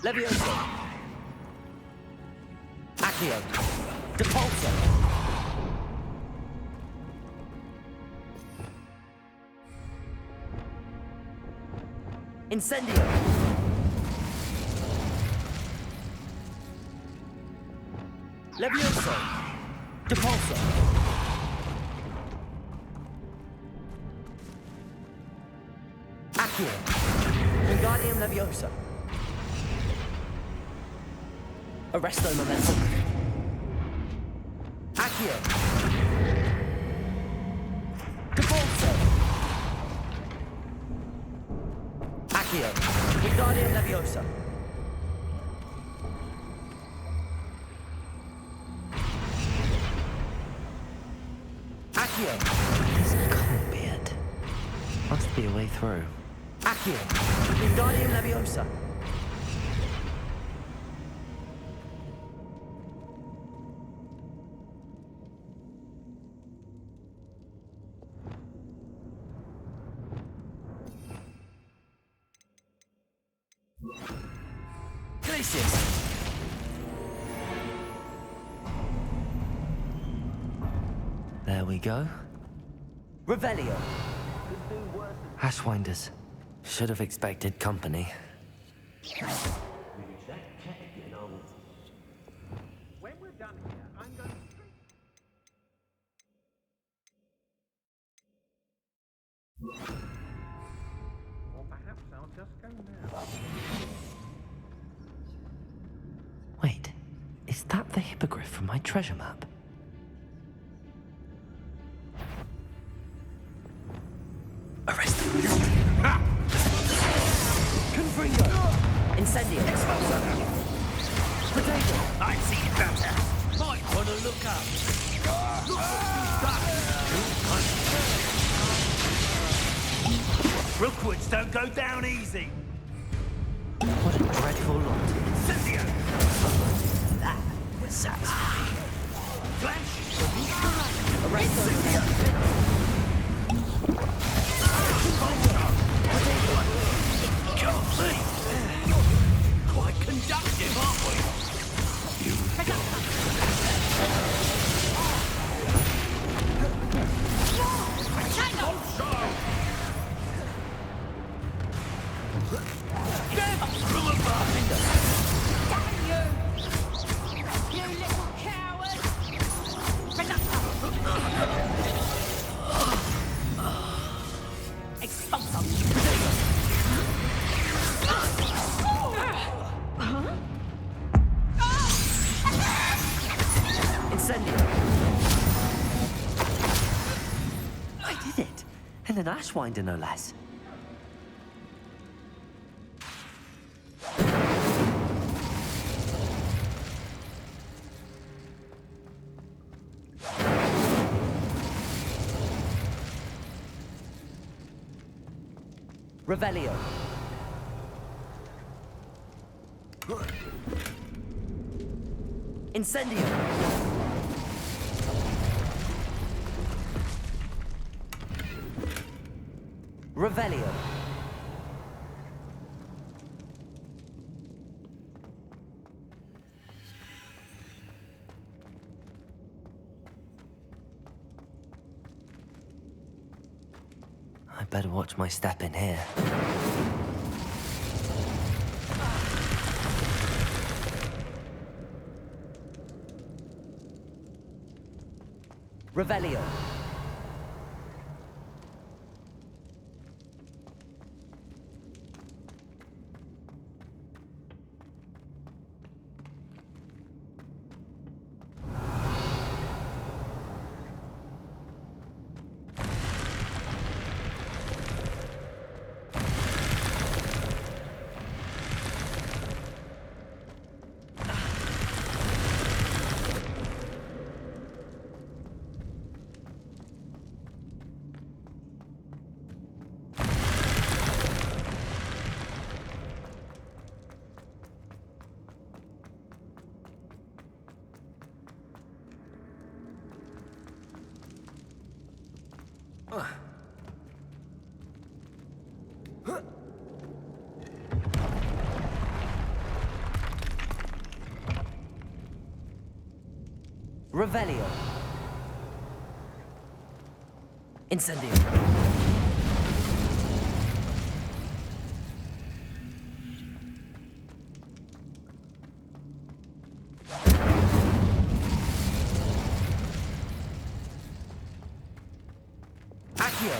Levioso. Accio. Depulso. Incendio. Levioso. Depulso. Accio. Wingardium Leviosa. Arresto Momentum. Accio. Depulso. Accio. Wingardium Leviosa. Accio. This can't be it. Must be a way through. Accio. Wingardium Leviosa. There we go. Revelio. Ashwinders. Should have expected company. When we're done here, I'm going to... Or perhaps I'll just go now. Wait, is that the hippogriff from my treasure map? Arrest him. Confringo. Incendio. Expulso. Potato. I've seen better. Might want to look up. Look what you've done. Rookwoods don't go down easy. What a dreadful lot. Incendio. That was satisfying. Flash. Arrest him. Golly. Quite conductive, aren't we? I did it! And an Ashwinder, no less. Revelio. Incendio. Revelio. I better watch my step in here. Revelio. Revelio. Incendio. Accio.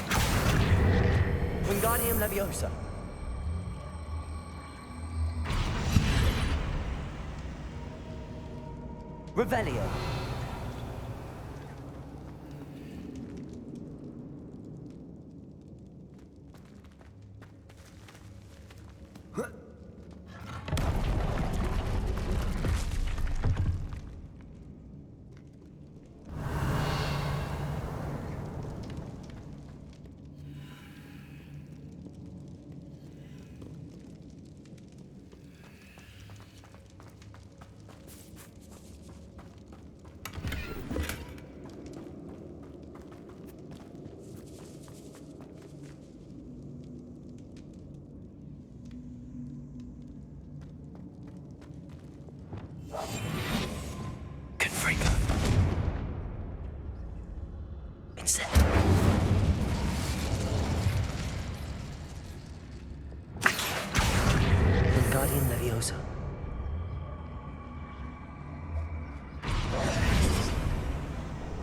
Wingardium Leviosa. Revelio. Confringo. Incendio. Wingardium Leviosa.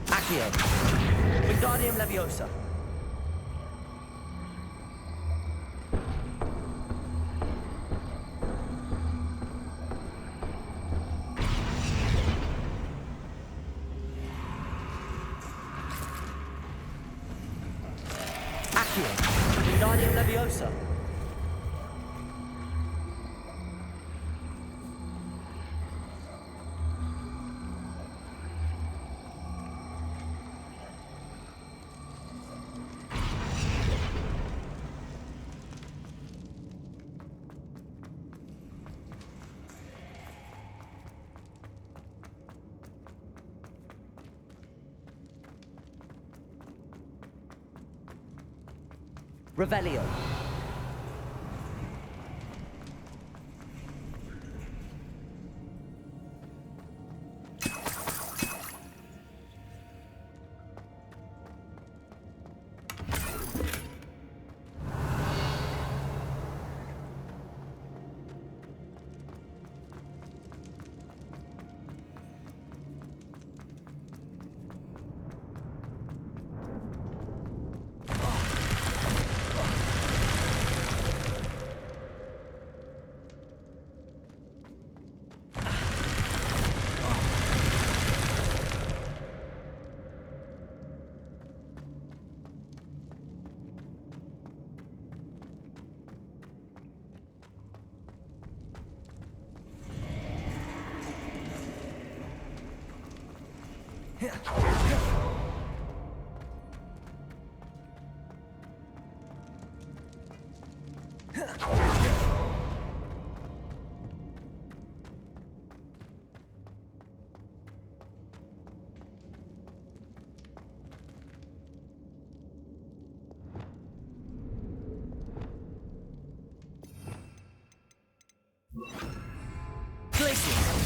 Accio. Wingardium Leviosa. Accio. Wingardium Leviosa. Revelio. Glacius.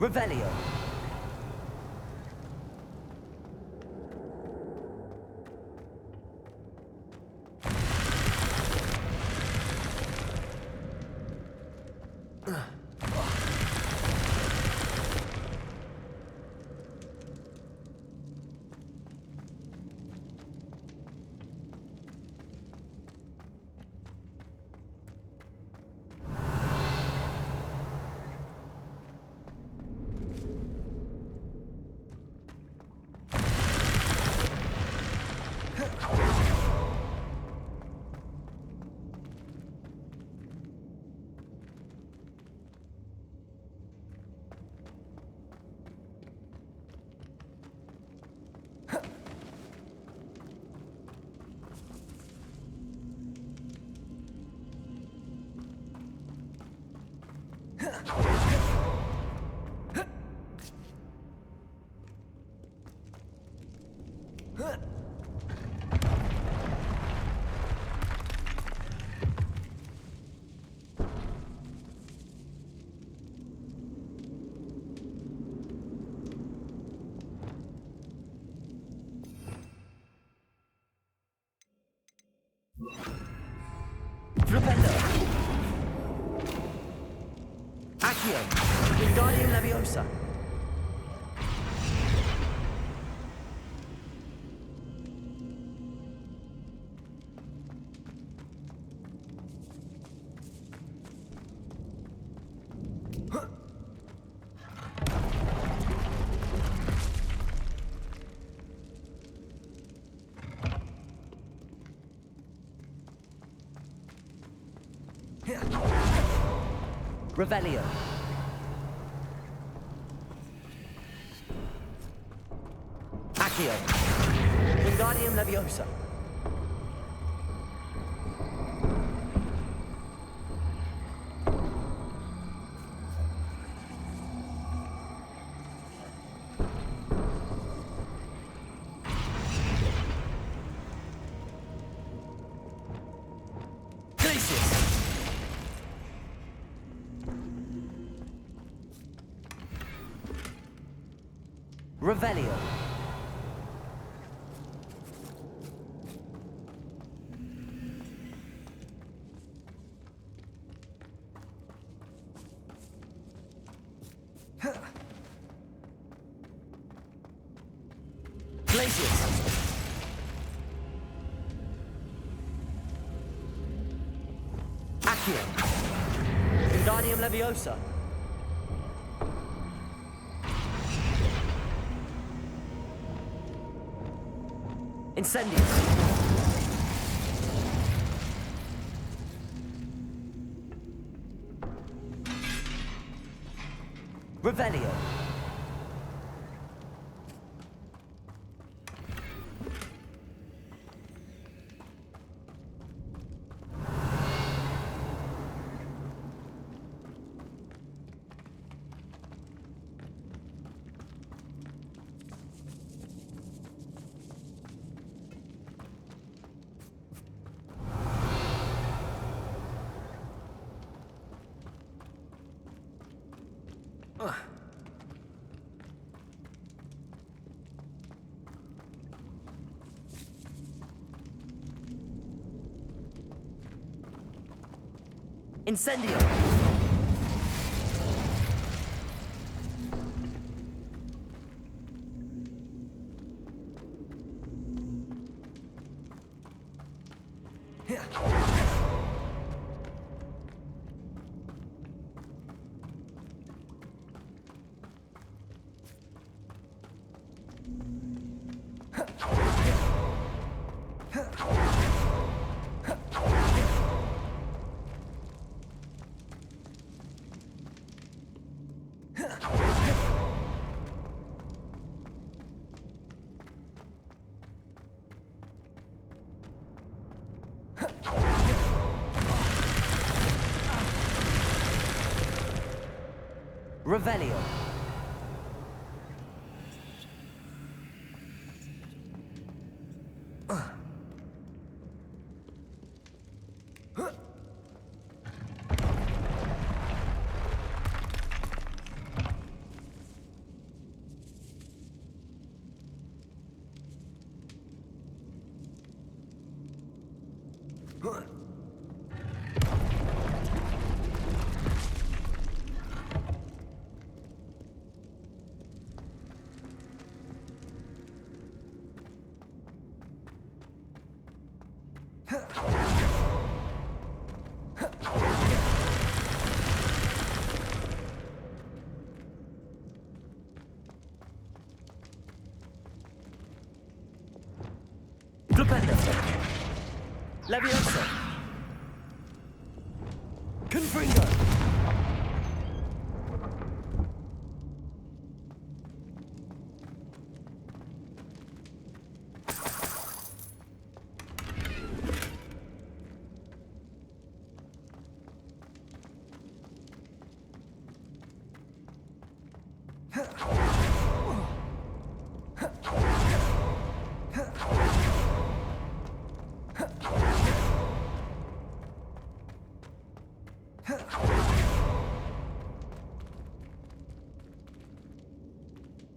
Revelio. Flipendo. Accio. Wingardium Leviosa. Revelio. Accio. Wingardium Leviosa. Revelio. Glacius. Accio. Wingardium Leviosa. Incendio. Revelio. Incendio. Revelio. Flipendo. Leviosa. Confringo.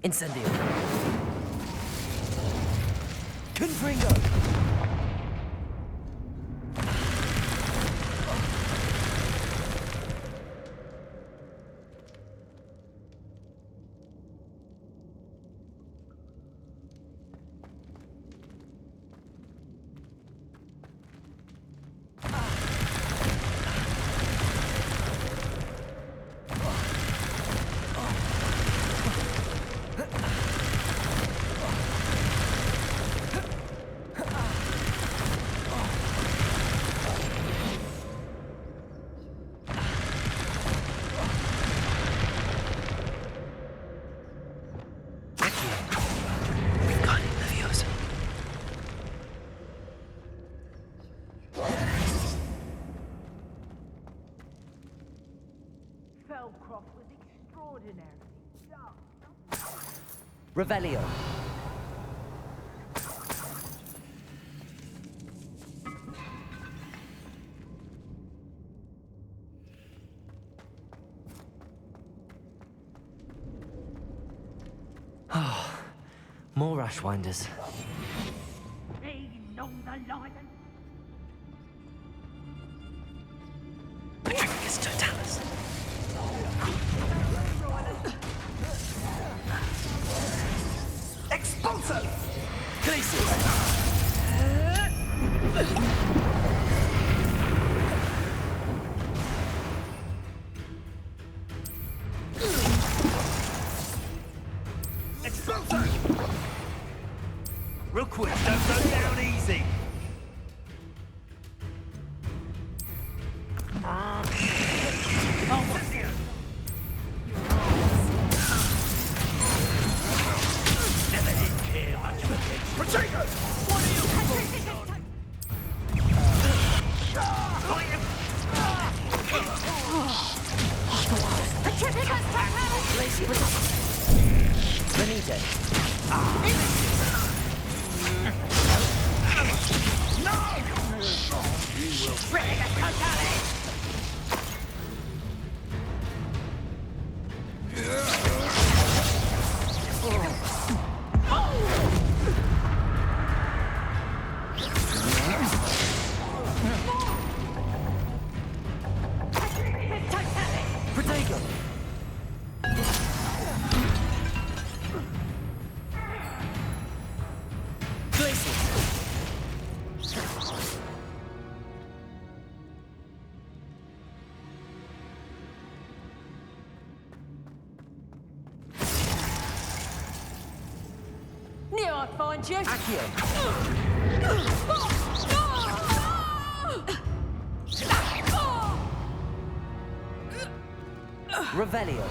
Incendio. Confringo. Feldcroft was extraordinary. Revelio. More Ashwinders. Patricus Totalis. Expulso! Glacius! Expulso! Rookwoods don't go down easy! Never did care much for kids. Potato! Benito. Potato! Near I find you. Accio. Revelio.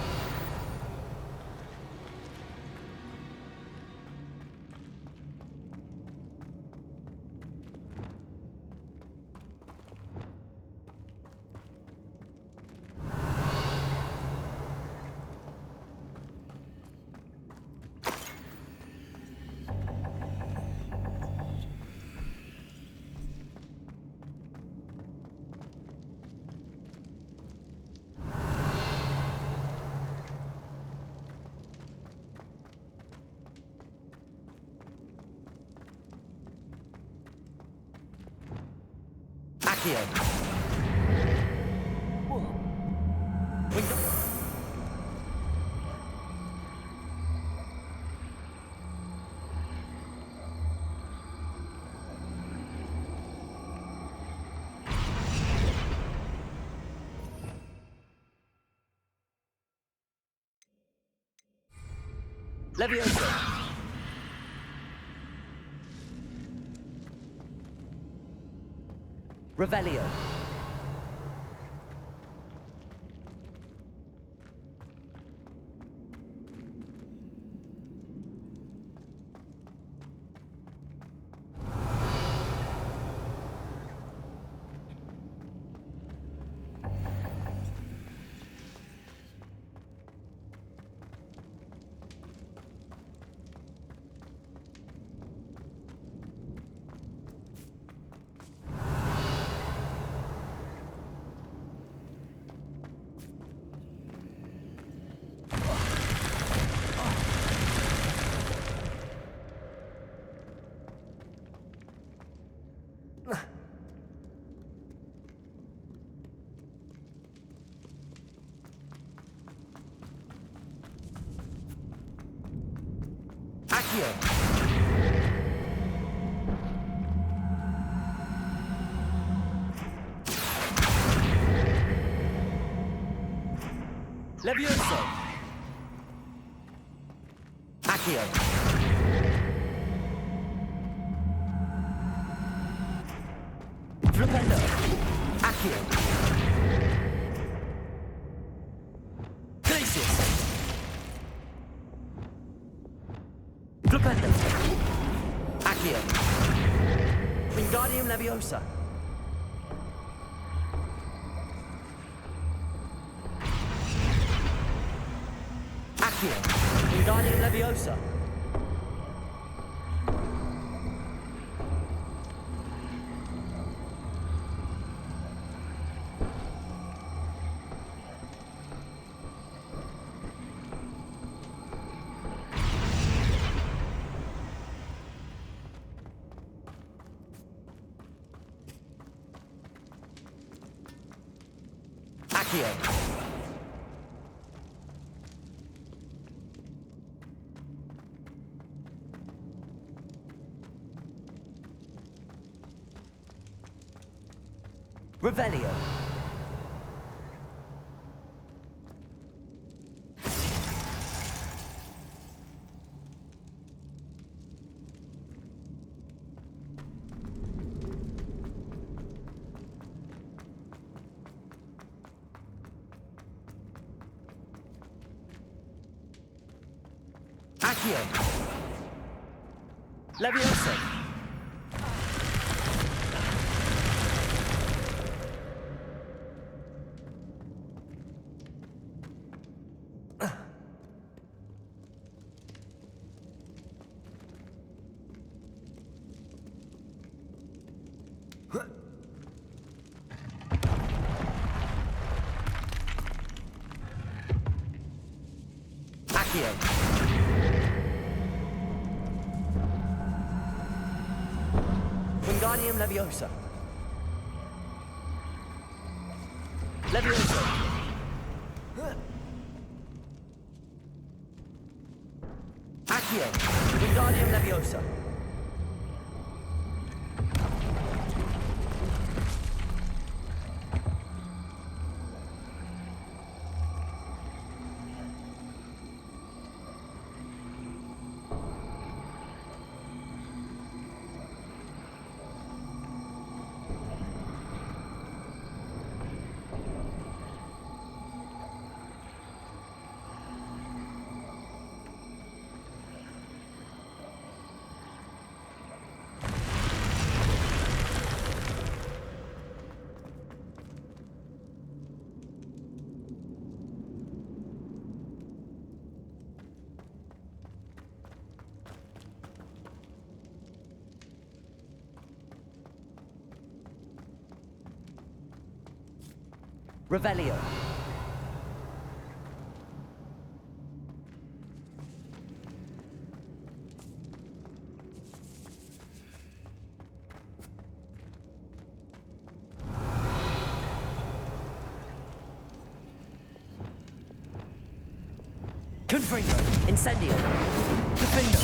Accio. Window. Levioso. Revelio. Accio. Levioso. Accio. Flipendo. Accio. Glacius. Flipendo. Accio. Wingardium Leviosa. Accio. Wingardium Leviosa. Accio. Revelio. Accio. Levioso. Accio. Wingardium Leviosa. Levioso. Accio. Wingardium Leviosa. Revelio. Confringo. Incendio. Defendo.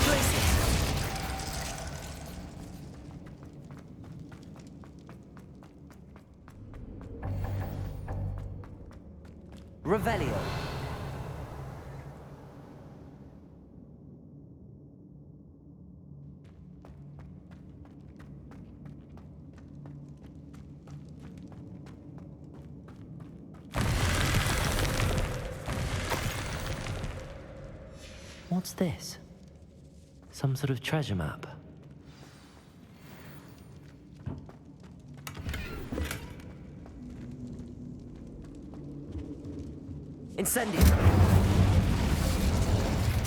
Glacius. Revelio. What's this? Some sort of treasure map. Incendio.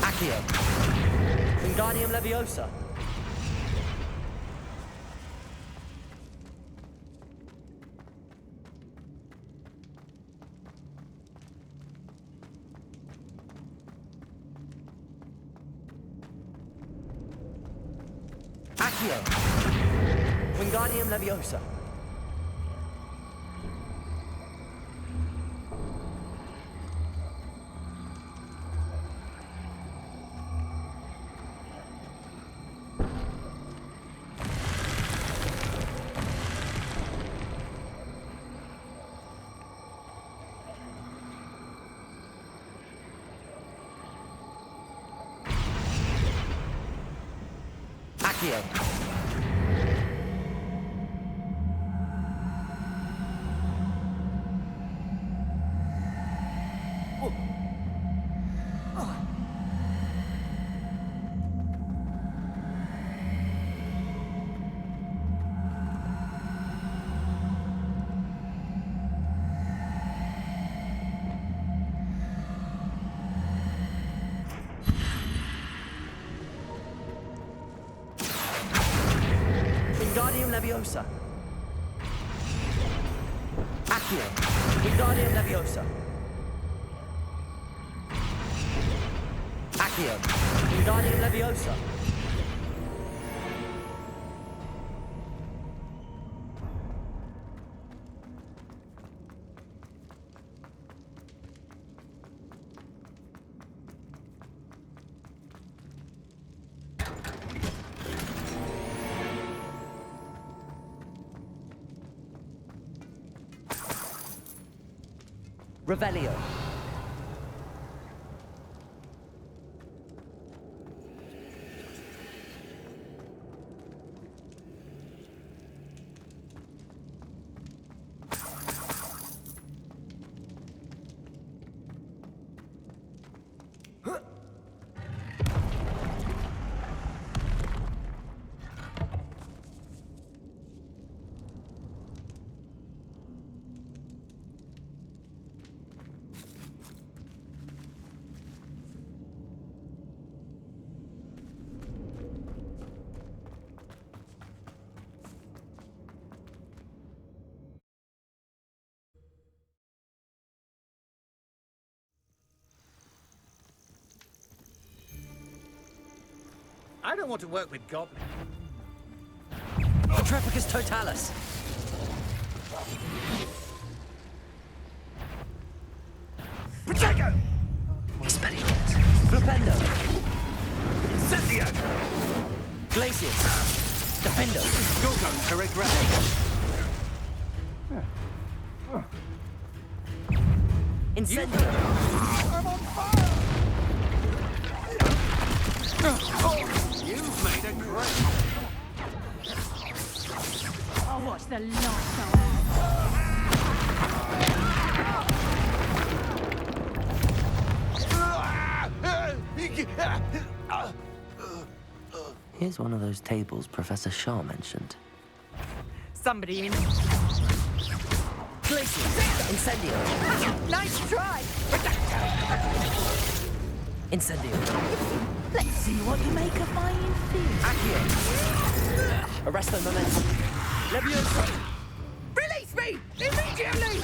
Accio. Wingardium Leviosa. Accio. Wingardium Leviosa. Accio. Wingardium Leviosa. Accio. Wingardium Leviosa. Accio. Wingardium Leviosa. Revelio. I don't want to work with goblins. Petrificus Totalis. Protego! Expelliarmus. Flipendo. Incendio! Glacius. Defendo. Gorgo Peregrine! Incendio. You've made a great... I'll watch the lights go out. Here's one of those tables Professor Shaw mentioned. Somebody in. Glacius. Incendio. Nice try. Incendio. Let's see what you make of my inferior. Accio. Arresto Momentum. Leviosa. Release me immediately.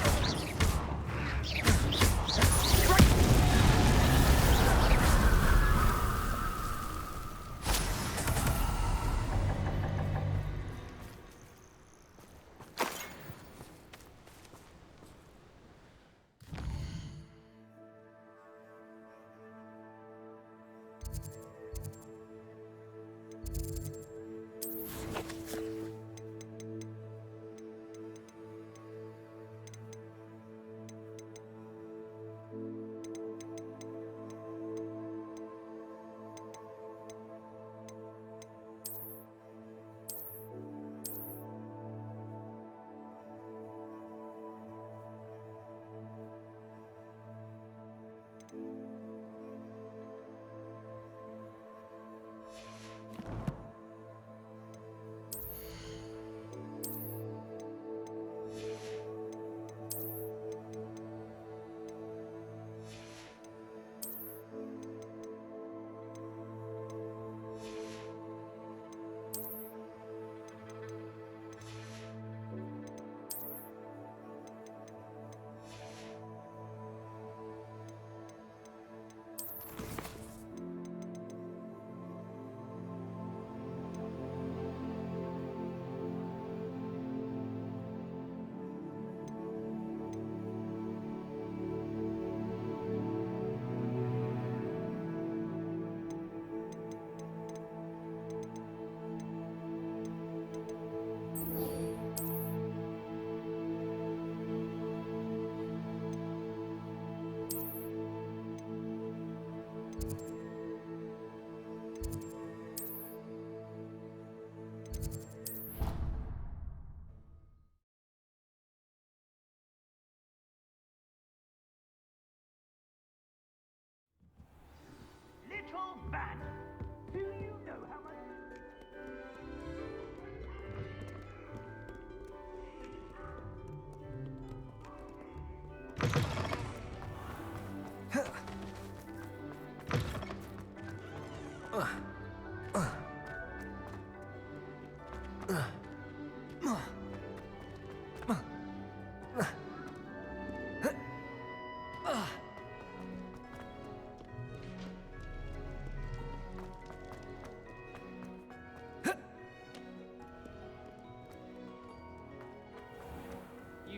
You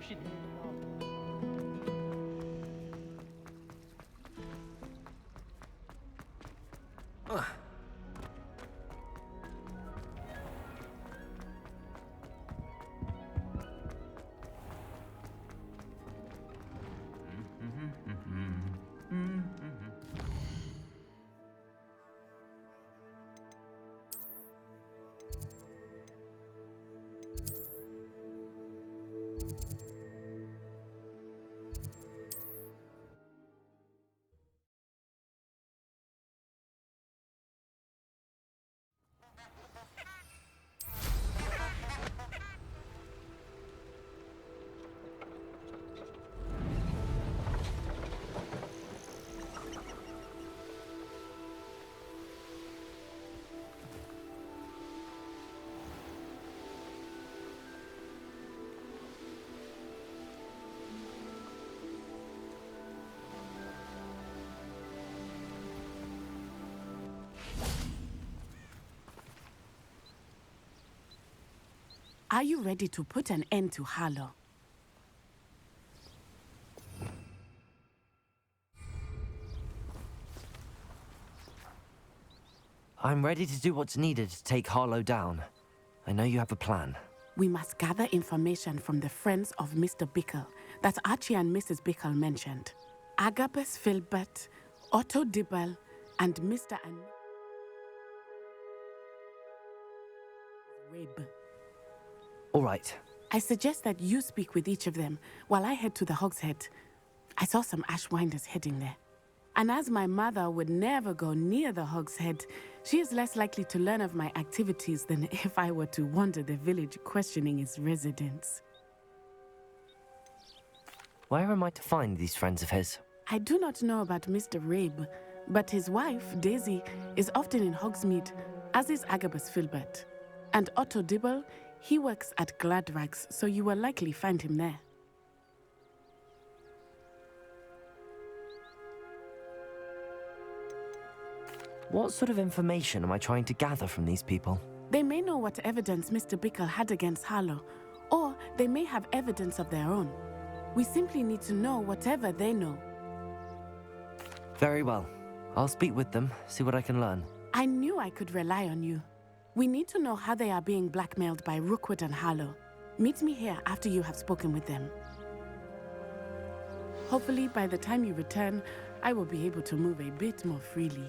should. Are you ready to put an end to Harlow? I'm ready to do what's needed to take Harlow down. I know you have a plan. We must gather information from the friends of Mr. Bickle that Archie and Mrs. Bickle mentioned. Agabus Filbert, Otto Dibble, and Mr. and Rib. All right. I suggest that you speak with each of them while I head to the Hog's Head. I saw some Ashwinders heading there. And as my mother would never go near the Hog's Head, she is less likely to learn of my activities than if I were to wander the village questioning its residents. Where am I to find these friends of his? I do not know about Mr. Rabe, but his wife, Daisy, is often in Hogsmeade, as is Agabus Filbert. And Otto Dibble, he works at Gladrags, so you will likely find him there. What sort of information am I trying to gather from these people? They may know what evidence Mr. Bickle had against Harlow, or they may have evidence of their own. We simply need to know whatever they know. Very well. I'll speak with them, see what I can learn. I knew I could rely on you. We need to know how they are being blackmailed by Rookwood and Harlow. Meet me here after you have spoken with them. Hopefully, by the time you return, I will be able to move a bit more freely.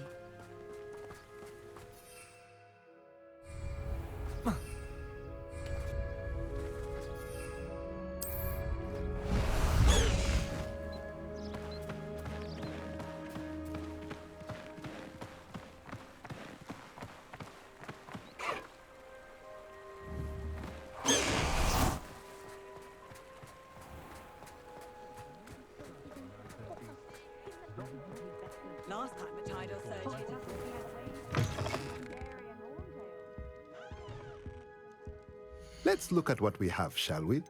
Last time a tidal surge hit us. Let's look at what we have, shall we?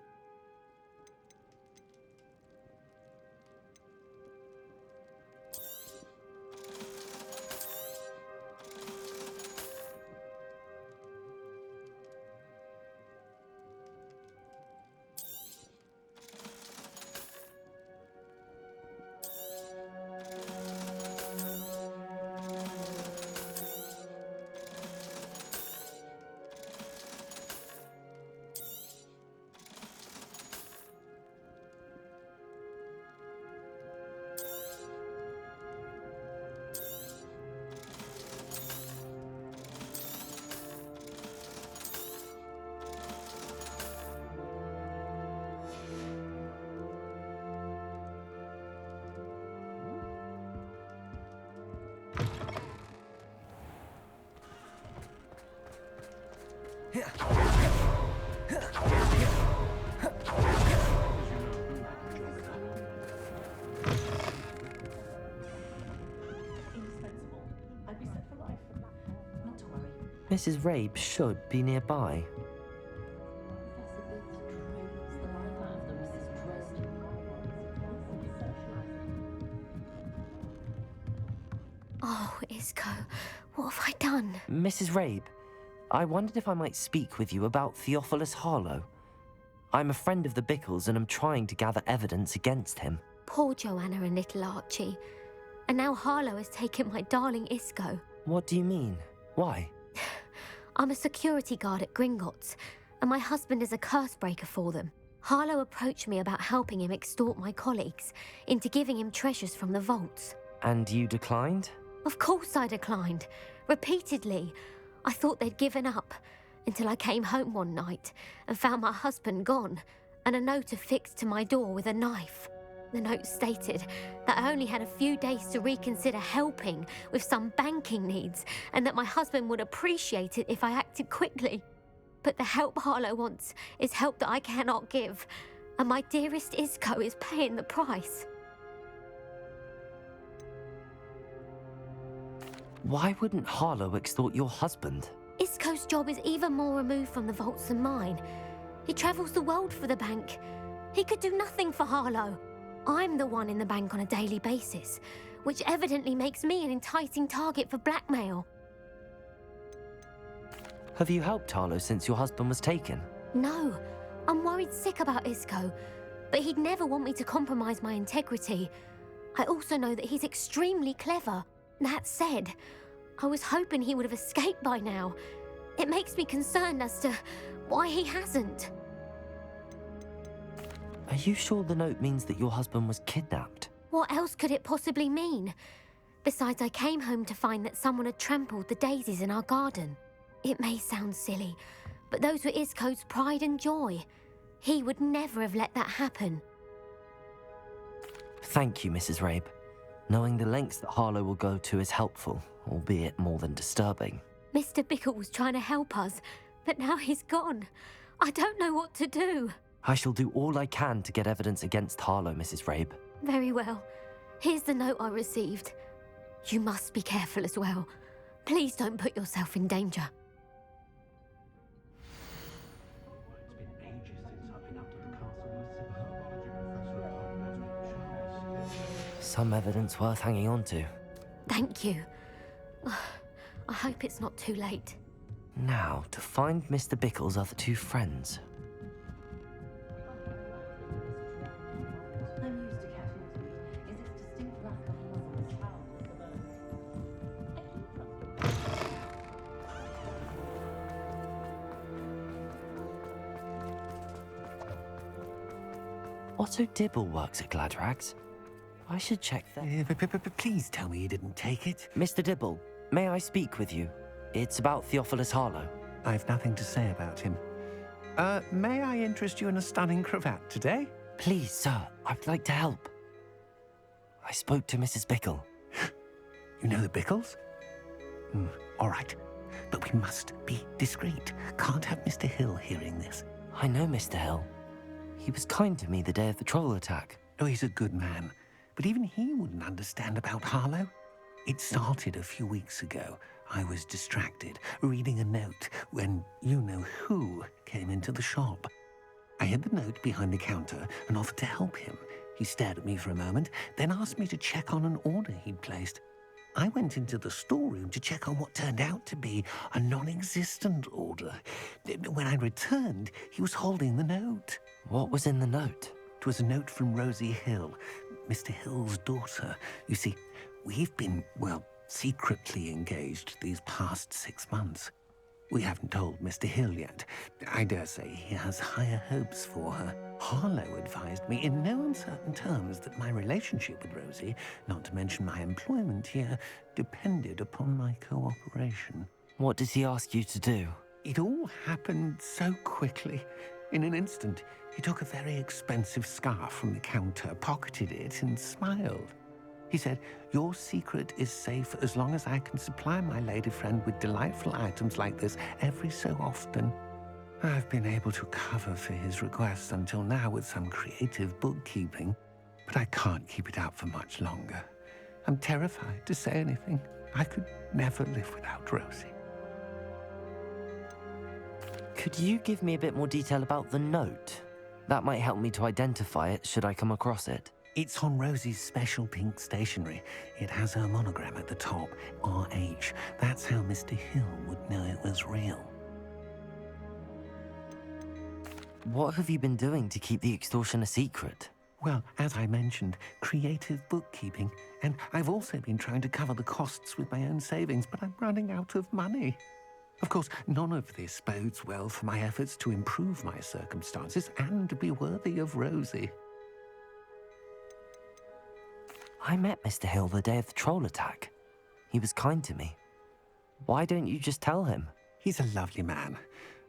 Indispensable. I'd be set for life. Mrs. Rabe should be nearby. Oh, Isco, what have I done? Mrs. Rabe, I wondered if I might speak with you about Theophilus Harlow. I'm a friend of the Bickles and I'm trying to gather evidence against him. Poor Joanna and little Archie. And now Harlow has taken my darling Isco. What do you mean? Why? I'm a security guard at Gringotts, and my husband is a curse breaker for them. Harlow approached me about helping him extort my colleagues into giving him treasures from the vaults. And you declined? Of course I declined. Repeatedly. I thought they'd given up, until I came home one night and found my husband gone, and a note affixed to my door with a knife. The note stated that I only had a few days to reconsider helping with some banking needs, and that my husband would appreciate it if I acted quickly. But the help Harlow wants is help that I cannot give, and my dearest Isco is paying the price. Why wouldn't Harlow extort your husband? Isco's job is even more removed from the vaults than mine. He travels the world for the bank. He could do nothing for Harlow. I'm the one in the bank on a daily basis, which evidently makes me an enticing target for blackmail. Have you helped Harlow since your husband was taken? No, I'm worried sick about Isco, but he'd never want me to compromise my integrity. I also know that he's extremely clever. That said, I was hoping he would have escaped by now. It makes me concerned as to why he hasn't. Are you sure the note means that your husband was kidnapped? What else could it possibly mean? Besides, I came home to find that someone had trampled the daisies in our garden. It may sound silly, but those were Isco's pride and joy. He would never have let that happen. Thank you, Mrs. Rabe. Knowing the lengths that Harlow will go to is helpful, albeit more than disturbing. Mr. Bickle was trying to help us, but now he's gone. I don't know what to do. I shall do all I can to get evidence against Harlow, Mrs. Rabe. Very well. Here's the note I received. You must be careful as well. Please don't put yourself in danger. It's been ages since I've been up to the castle myself. Some evidence worth hanging on to. Thank you. I hope it's not too late. Now, to find Mr. Bickle's other two friends. Otto Dibble works at Gladrags. I should check that. Please tell me you didn't take it. Mr. Dibble, may I speak with you? It's about Theophilus Harlow. I've nothing to say about him. May I interest you in a stunning cravat today? Please, sir, I'd like to help. I spoke to Mrs. Bickle. You know the Bickles? All right. But we must be discreet. Can't have Mr. Hill hearing this. I know Mr. Hill. He was kind to me the day of the troll attack. Oh, he's a good man. But even he wouldn't understand about Harlow. It started a few weeks ago. I was distracted, reading a note, when you-know-who came into the shop. I hid the note behind the counter and offered to help him. He stared at me for a moment, then asked me to check on an order he'd placed. I went into the storeroom to check on what turned out to be a non-existent order. When I returned, he was holding the note. What was in the note? It was a note from Rosie Hill, Mr. Hill's daughter. You see, we've been, secretly engaged these past 6 months. We haven't told Mr. Hill yet. I dare say he has higher hopes for her. Harlow advised me in no uncertain terms that my relationship with Rosie, not to mention my employment here, depended upon my cooperation. What does he ask you to do? It all happened so quickly. In an instant, he took a very expensive scarf from the counter, pocketed it, and smiled. He said, "Your secret is safe as long as I can supply my lady friend with delightful items like this every so often." I've been able to cover for his requests until now with some creative bookkeeping, but I can't keep it up for much longer. I'm terrified to say anything. I could never live without Rosie. Could you give me a bit more detail about the note? That might help me to identify it should I come across it. It's on Rosie's special pink stationery. It has her monogram at the top, RH. That's how Mr. Hill would know it was real. What have you been doing to keep the extortion a secret? Well, as I mentioned, creative bookkeeping. And I've also been trying to cover the costs with my own savings, but I'm running out of money. Of course, none of this bodes well for my efforts to improve my circumstances and be worthy of Rosie. I met Mr. Hill the day of the troll attack. He was kind to me. Why don't you just tell him? He's a lovely man.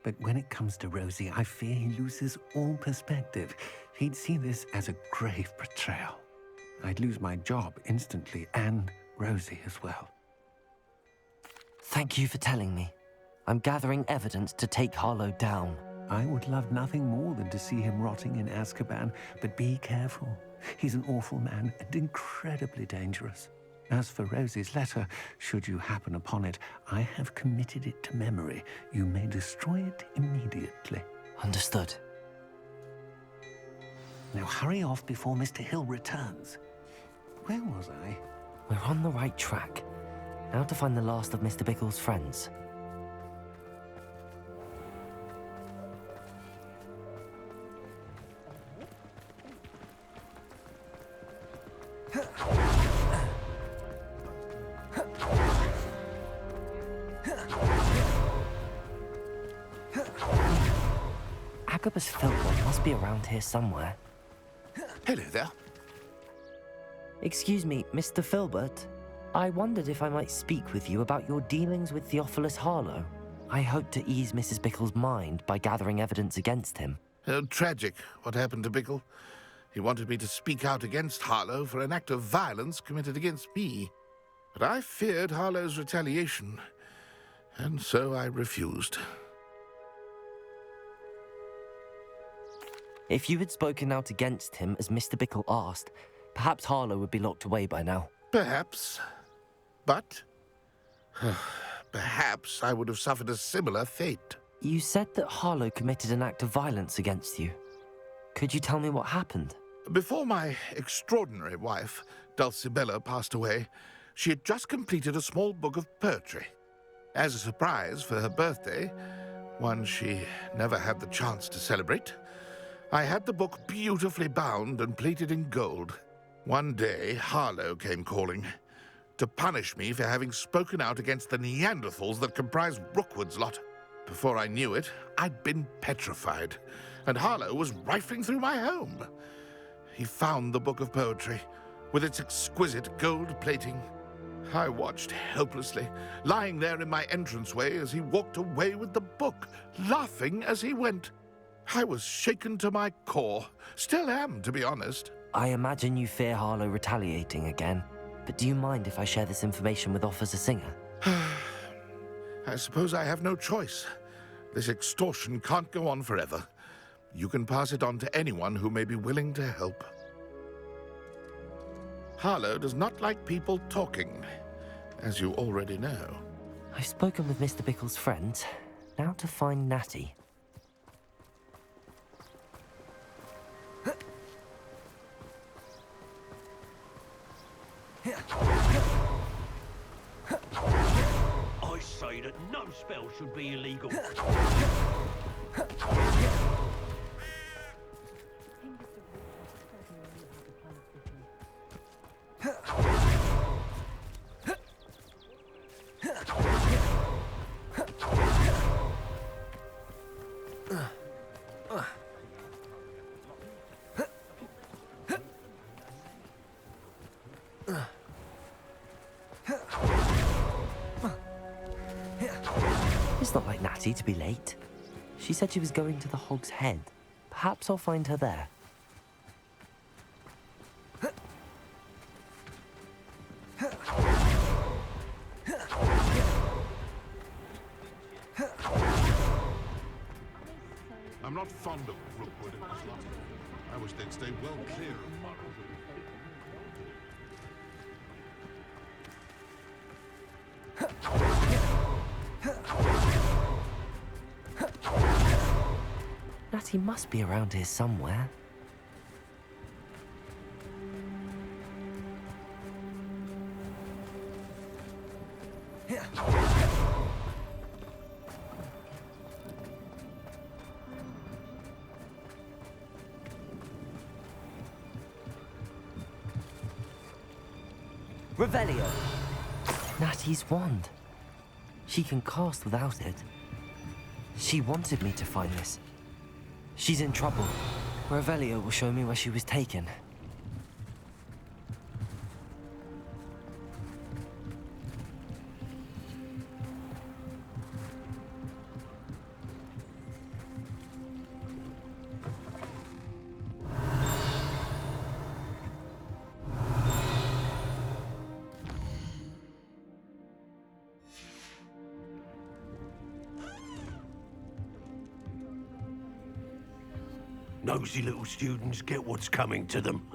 But when it comes to Rosie, I fear he loses all perspective. He'd see this as a grave betrayal. I'd lose my job instantly, and Rosie as well. Thank you for telling me. I'm gathering evidence to take Harlow down. I would love nothing more than to see him rotting in Azkaban, but be careful. He's an awful man and incredibly dangerous. As for Rosie's letter, should you happen upon it, I have committed it to memory. You may destroy it immediately. Understood. Now hurry off before Mr. Hill returns. Where was I? We're on the right track. Now to find the last of Mr. Bickle's friends. Agabus Filbert must be around here somewhere. Hello there. Excuse me, Mr. Filbert. I wondered if I might speak with you about your dealings with Theophilus Harlow. I hope to ease Mrs. Bickle's mind by gathering evidence against him. Tragic, what happened to Bickle. He wanted me to speak out against Harlow for an act of violence committed against me. But I feared Harlow's retaliation, and so I refused. If you had spoken out against him as Mr. Bickle asked, perhaps Harlow would be locked away by now. Perhaps. But perhaps I would have suffered a similar fate. You said that Harlow committed an act of violence against you. Could you tell me what happened? Before my extraordinary wife, Dulcibella, passed away, she had just completed a small book of poetry. As a surprise for her birthday, one she never had the chance to celebrate, I had the book beautifully bound and plated in gold. One day, Harlow came calling to punish me for having spoken out against the Neanderthals that comprised Rookwood's lot. Before I knew it, I'd been petrified, and Harlow was rifling through my home. He found the book of poetry, with its exquisite gold plating. I watched helplessly, lying there in my entranceway as he walked away with the book, laughing as he went. I was shaken to my core. Still am, to be honest. I imagine you fear Harlow retaliating again, but do you mind if I share this information with Officer Singer? I suppose I have no choice. This extortion can't go on forever. You can pass it on to anyone who may be willing to help. Harlow does not like people talking, as you already know. I've spoken with Mr. Bickle's friends. Now to find Natty. I say that no spell should be illegal. It's not like Natty to be late. She said she was going to the Hog's Head. Perhaps I'll find her there. I'm not fond of Rookwood and his lot. I wish they'd stay well clear of Harlow. Natty must be around here somewhere. Revelio. Natty's wand. She can cast without it. She wanted me to find this. She's in trouble. Revelio will show me where she was taken. Nosy little students get what's coming to them.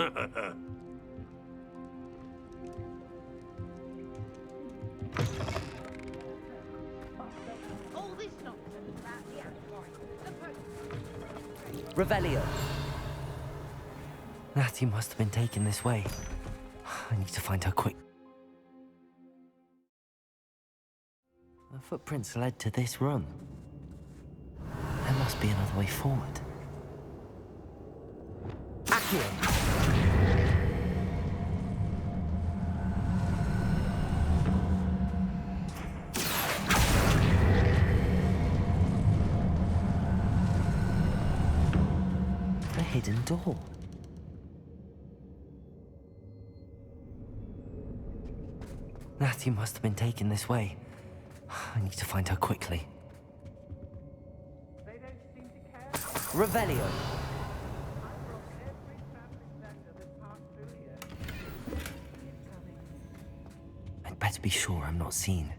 All this nonsense about the android. Revelio. Natty must have been taken this way. I need to find her quick. The footprints led to this room. There must be another way forward. Accio. A hidden door. Natty must have been taken this way. I need to find her quickly. Revelio. I'd better be sure I'm not seen.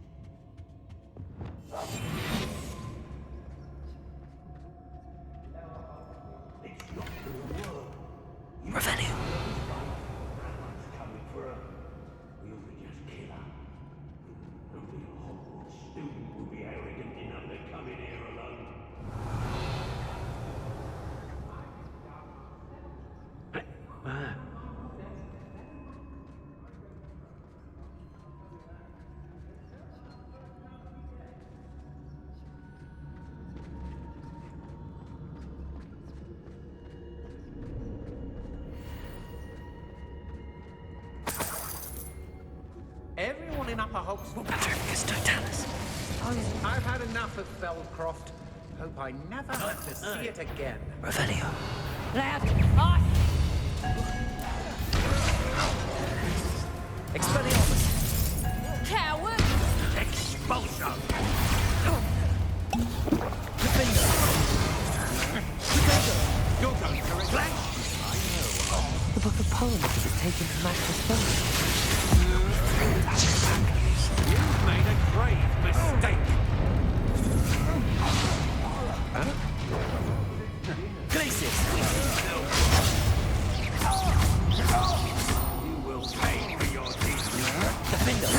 Revelio. We already have killer. Only a Hogwarts student will be arrogant enough to come in here alone. Everyone in Upper Hogsmeade. Paternicus totalis. I've had enough of Feldcroft. Hope I never have to see it again. Revelio. Lad. Expelliarmus. Coward! Expulsion! Defender. You're going to regret. The book of poems that was taken from Master's phone. You've made a grave mistake. Glacius. You will pay for your deeds. Defender.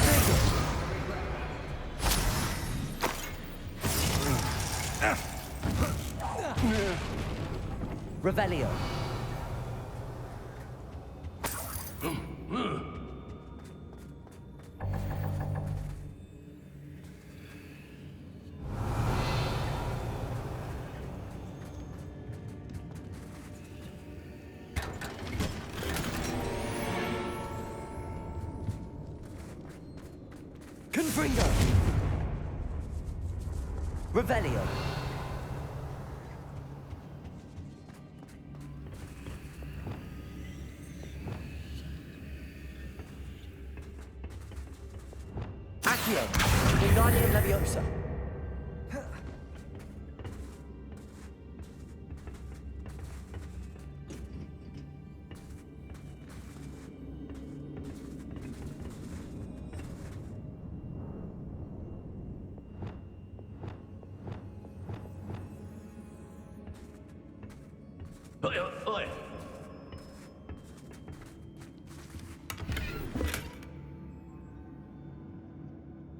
Revelio. Confringo. Revelio. Accio. Wingardium Leviosa. Oi.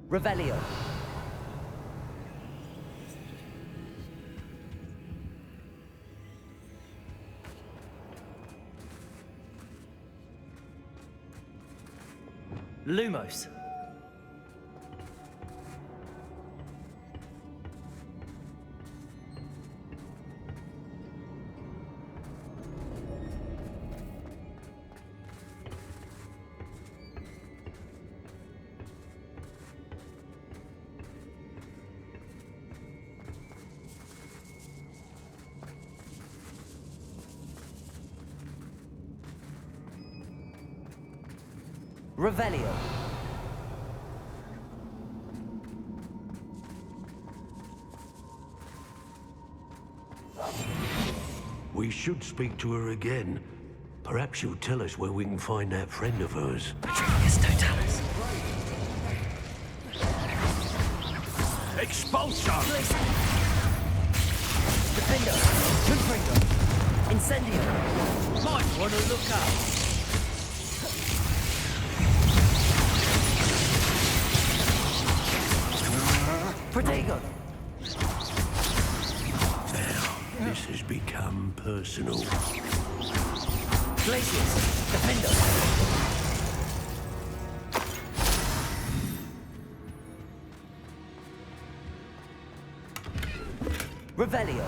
Revelio. Lumos. Revelio. We should speak to her again. Perhaps she'll tell us where we can find that friend of hers. Yes, Totalis. Expulsion! Defender. Confringo. Incendio. Might want to look up. Protego. Now, this has become personal. Glacius. Defender. Revelio.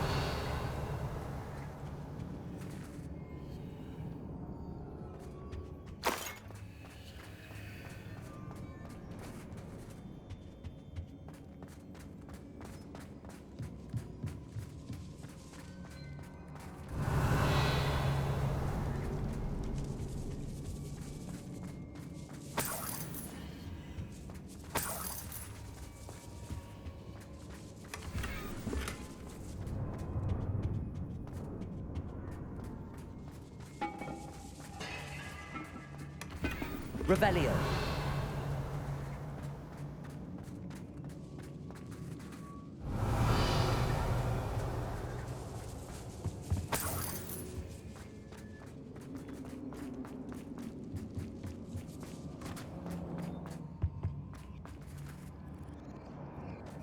Revelio.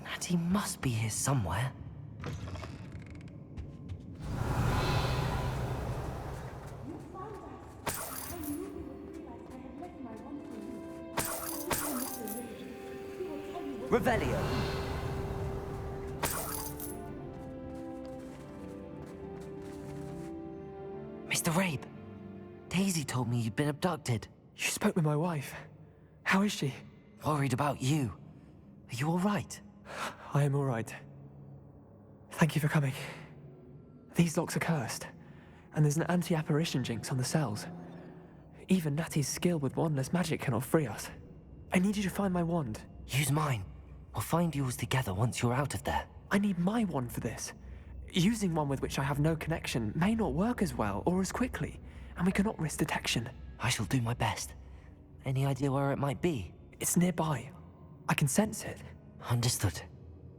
Natty must be here somewhere. Revelio. Mr. Rabe, Daisy told me you'd been abducted. You spoke with my wife. How is she? Worried about you. Are you all right? I am all right. Thank you for coming. These locks are cursed, and there's an anti-apparition jinx on the cells. Even Natty's skill with wandless magic cannot free us. I need you to find my wand. Use mine. We'll find yours together once you're out of there. I need my wand for this. Using one with which I have no connection may not work as well or as quickly, and we cannot risk detection. I shall do my best. Any idea where it might be? It's nearby. I can sense it. Understood.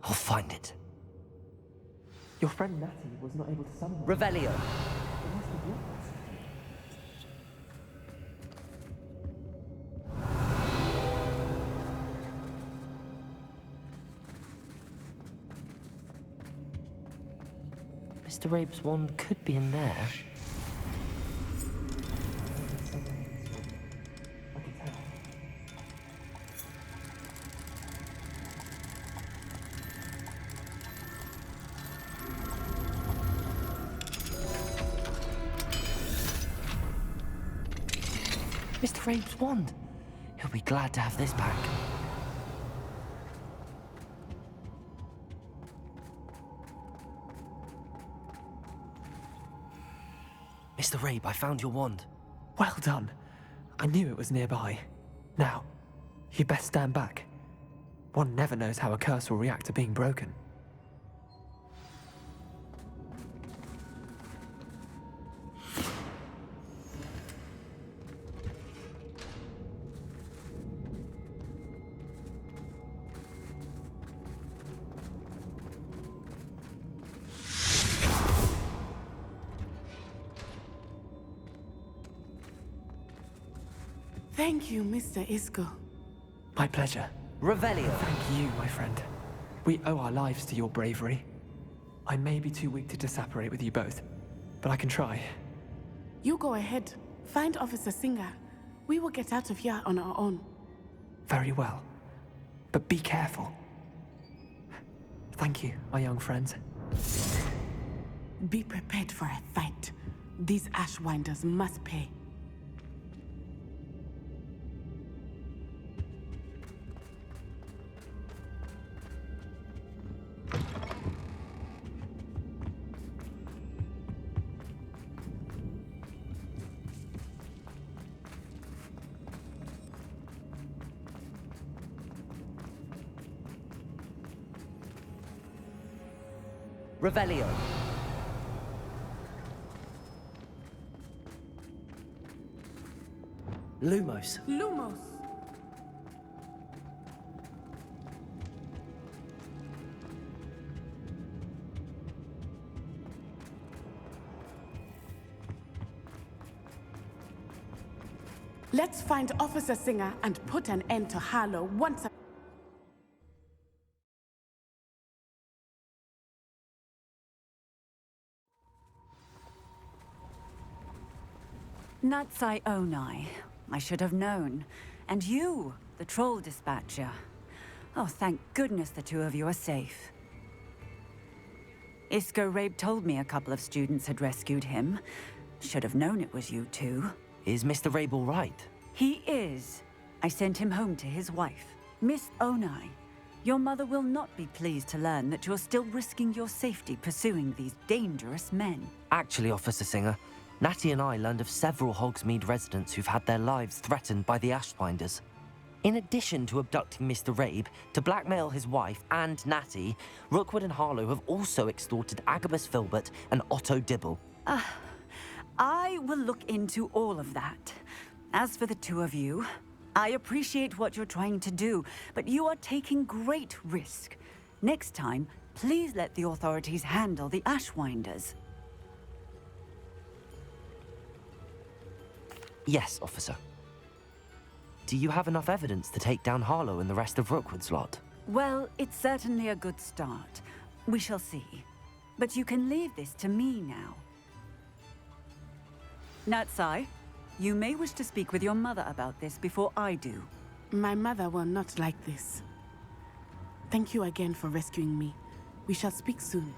I'll find it. Your friend Natty was not able to summon it. Revelio. Mr. Rabe's wand could be in there. Mr. Rabe's wand. He'll be glad to have this back. Mr. Rabe, I found your wand. Well done. I knew it was nearby. Now, you best stand back. One never knows how a curse will react to being broken. Thank you, Mr. Isco. My pleasure. Revelio. Thank you, my friend. We owe our lives to your bravery. I may be too weak to disapparate with you both, but I can try. You go ahead. Find Officer Singer. We will get out of here on our own. Very well. But be careful. Thank you, my young friends. Be prepared for a fight. These Ashwinders must pay. Revelio. Lumos. Lumos! Let's find Officer Singer and put an end to Harlow once. Natsai Onai. I should have known. And you, the troll dispatcher. Oh, thank goodness the two of you are safe. Isco Rabe told me a couple of students had rescued him. Should have known it was you two. Is Mr. Rabe all right? He is. I sent him home to his wife. Miss Onai, your mother will not be pleased to learn that you're still risking your safety pursuing these dangerous men. Actually, Officer Singer, Natty and I learned of several Hogsmeade residents who've had their lives threatened by the Ashwinders. In addition to abducting Mr. Rabe, to blackmail his wife and Natty, Rookwood and Harlow have also extorted Agabus Filbert and Otto Dibble. I will look into all of that. As for the two of you, I appreciate what you're trying to do, but you are taking great risk. Next time, please let the authorities handle the Ashwinders. Yes, officer. Do you have enough evidence to take down Harlow and the rest of Rookwood's lot? Well, it's certainly a good start. We shall see. But you can leave this to me now. Natsai, you may wish to speak with your mother about this before I do. My mother will not like this. Thank you again for rescuing me. We shall speak soon.